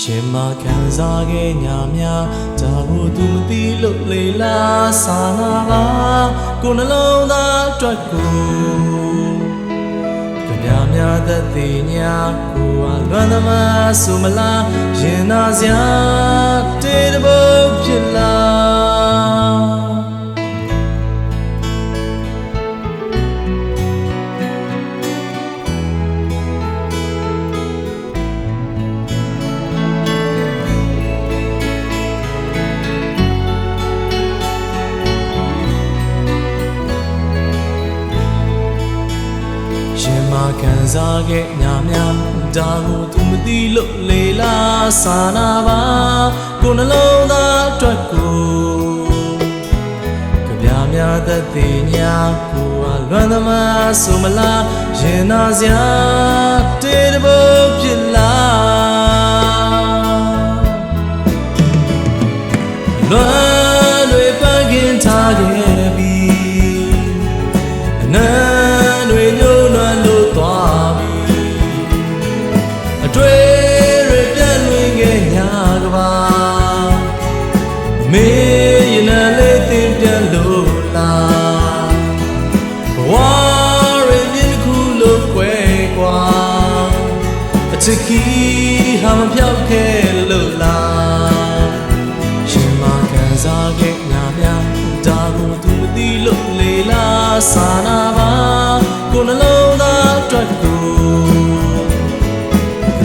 ရှင်မခံစားခဲ့ညာများဒါကိုသူမသိလို့လေလားစာနာပါကိုယ်နှလုံးသားအတွက်ကိုကြပြများသက်သေးညာကိုယ်လွမ်းသမားဆိုမလားရင်နာစရာတေတပုတ်ဖြစ်လားရှင်မခံစားခဲ့ညာများဒါကိုသူမသိလို့လေလားစာနာပါကိုယ်နှလုံးသားအတွက်ကိုကြပြများသက်သေးညာကိုယ်လွမ်းသမားဆိုမလားရင်နာစရာတေတပုတ်ဖြစ်လားလွမ်းတွေပန်းကင်ထားခဲ့ပြီအနမ်းတွေညှို့နွမ်းလို့သွားပြီအတွေ့တွေပြန့်လွင်ခဲ့ညာကပါမေးရင်လည်းတင်ပြလို့လားဘဝတွေမြင်ခုလို့ကွယ်ကွာအချစ်ခီးဟာမပြောက်ခဲ့လို့လားရှင်မခံစားခဲ့ညာများဒါကိုသူမသိလို့လေလားစာနာပါကိုယ်နှလုံးသားအတွက်ကို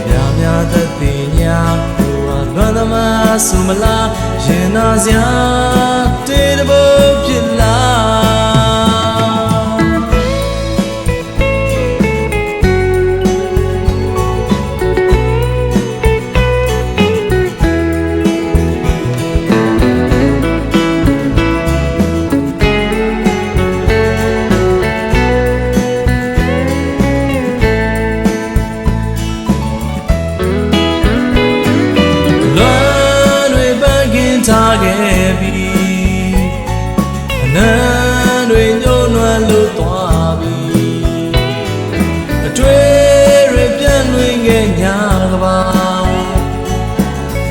ကြပြများသက်သေးညာကိုယ်လွမ်းသမားဆိုမလားရင်နာစရာတေတပုတ်ဖြစ်ထားခဲ့ပြီအနမ်းတွေညှို့နွမ်းလို့သွားပြီအတွေ့တွေပြန့်လွင်ခဲ့ညာကပါ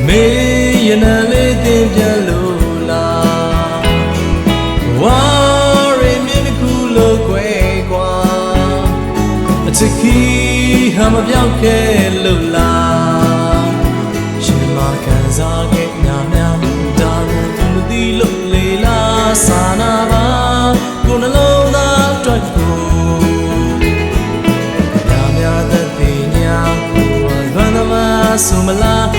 မေးရင်လည်းတင်ပြလို့လားဝါရီမြင်ခုလို့ကွယ်ကွာအချစ်ခီးဟာမပြောက်ခဲ့လို့လားရှင်မခံစားခဲ့ညာများလို့လေလားစာနာပါကိုယ်နှလုံးသားအတွက်ကိုကြပြများသက်သေးညာကိုယ်လွမ်းသမားဆိုမလား